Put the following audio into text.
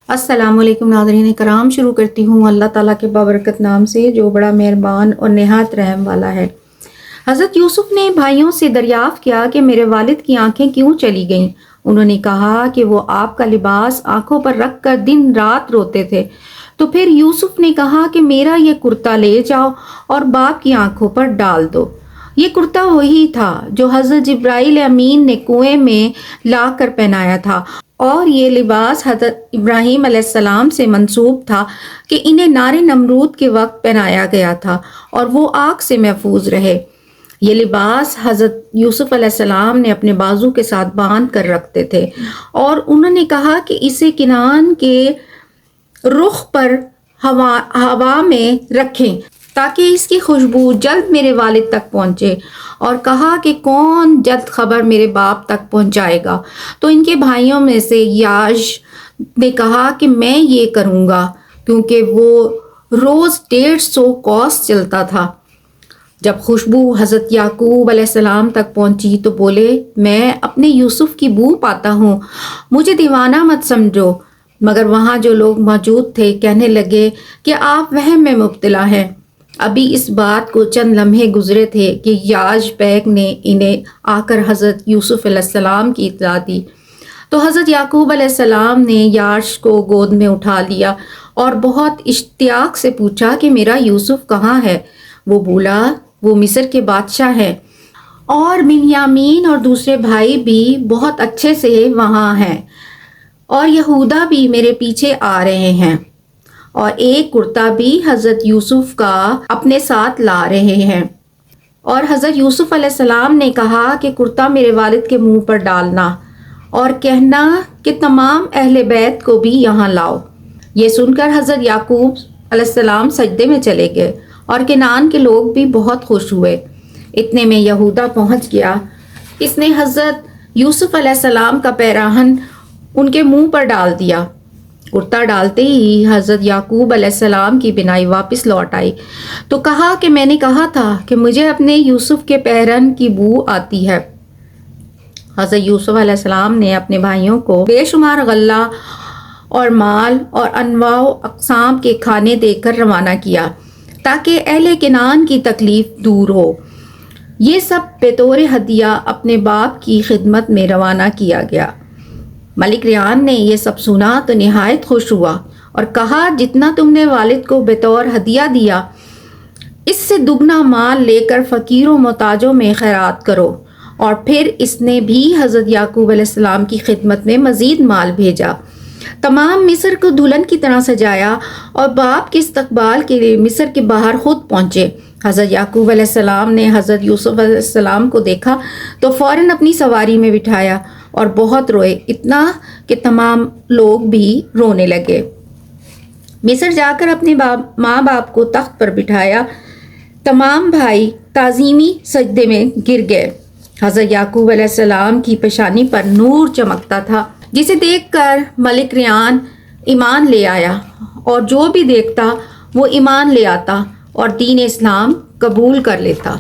السلام علیکم ناظرین کرام، شروع کرتی ہوں اللہ تعالیٰ کے بابرکت نام سے جو بڑا مہربان اور نہایت رحم والا ہے۔ حضرت یوسف نے بھائیوں سے دریافت کیا کہ میرے والد کی آنکھیں کیوں چلی گئیں؟ انہوں نے کہا کہ وہ آپ کا لباس آنکھوں پر رکھ کر دن رات روتے تھے۔ تو پھر یوسف نے کہا کہ میرا یہ کرتا لے جاؤ اور باپ کی آنکھوں پر ڈال دو۔ یہ کرتا وہی تھا جو حضرت جبرائیل امین نے کنویں میں لا کر پہنایا تھا، اور یہ لباس حضرت ابراہیم علیہ السلام سے منسوب تھا کہ انہیں نار نمرود کے وقت پہنایا گیا تھا اور وہ آگ سے محفوظ رہے۔ یہ لباس حضرت یوسف علیہ السلام نے اپنے بازو کے ساتھ باندھ کر رکھتے تھے، اور انہوں نے کہا کہ اسے کنعان کے رخ پر ہوا میں رکھیں تاکہ اس کی خوشبو جلد میرے والد تک پہنچے، اور کہا کہ کون جلد خبر میرے باپ تک پہنچائے گا؟ تو ان کے بھائیوں میں سے یاش نے کہا کہ میں یہ کروں گا، کیونکہ وہ روز 150 کوس چلتا تھا۔ جب خوشبو حضرت یعقوب علیہ السلام تک پہنچی تو بولے، میں اپنے یوسف کی بو پاتا ہوں، مجھے دیوانہ مت سمجھو۔ مگر وہاں جو لوگ موجود تھے کہنے لگے کہ آپ وہم میں مبتلا ہیں۔ ابھی اس بات کو چند لمحے گزرے تھے کہ یاش بیگ نے انہیں آ کر حضرت یوسف علیہ السلام کی اطلاع دی۔ تو حضرت یعقوب علیہ السلام نے یاش کو گود میں اٹھا لیا اور بہت اشتیاق سے پوچھا کہ میرا یوسف کہاں ہے؟ وہ بولا، وہ مصر کے بادشاہ ہیں، اور بنیامین اور دوسرے بھائی بھی بہت اچھے سے وہاں ہیں، اور یہودا بھی میرے پیچھے آ رہے ہیں، اور ایک کرتا بھی حضرت یوسف کا اپنے ساتھ لا رہے ہیں۔ اور حضرت یوسف علیہ السلام نے کہا کہ کرتا میرے والد کے منہ پر ڈالنا اور کہنا کہ تمام اہل بیت کو بھی یہاں لاؤ۔ یہ سن کر حضرت یعقوب علیہ السلام سجدے میں چلے گئے، اور کنعان کے لوگ بھی بہت خوش ہوئے۔ اتنے میں یہودا پہنچ گیا۔ اس نے حضرت یوسف علیہ السلام کا پیراہن ان کے منہ پر ڈال دیا۔ کرتا ڈالتے ہی حضرت یعقوب علیہ السلام کی بینائی واپس لوٹ آئی، تو کہا کہ میں نے کہا تھا کہ مجھے اپنے یوسف کے پیرہن کی بو آتی ہے۔ حضرت یوسف علیہ السلام نے اپنے بھائیوں کو بے شمار غلہ اور مال اور انواع و اقسام کے کھانے دے کر روانہ کیا تاکہ اہل کنعان کی تکلیف دور ہو۔ یہ سب بطور ہدیہ اپنے باپ کی خدمت میں روانہ کیا گیا۔ ملک ریان نے یہ سب سنا تو نہایت خوش ہوا اور کہا، جتنا تم نے والد کو بطور ہدیہ دیا، اس سے دگنا مال لے کر فقیروں محتاجوں میں خیرات کرو۔ اور پھر اس نے بھی حضرت یعقوب علیہ السلام کی خدمت میں مزید مال بھیجا۔ تمام مصر کو دلہن کی طرح سجایا، اور باپ کے استقبال کے لیے مصر کے باہر خود پہنچے۔ حضرت یعقوب علیہ السلام نے حضرت یوسف علیہ السلام کو دیکھا تو فوراً اپنی سواری میں بٹھایا اور بہت روئے، اتنا کہ تمام لوگ بھی رونے لگے۔ مصر جا کر اپنے ماں باپ کو تخت پر بٹھایا۔ تمام بھائی تعظیمی سجدے میں گر گئے۔ حضرت یعقوب علیہ السلام کی پیشانی پر نور چمکتا تھا، جسے دیکھ کر ملک ریان ایمان لے آیا، اور جو بھی دیکھتا وہ ایمان لے آتا اور دین اسلام قبول کر لیتا۔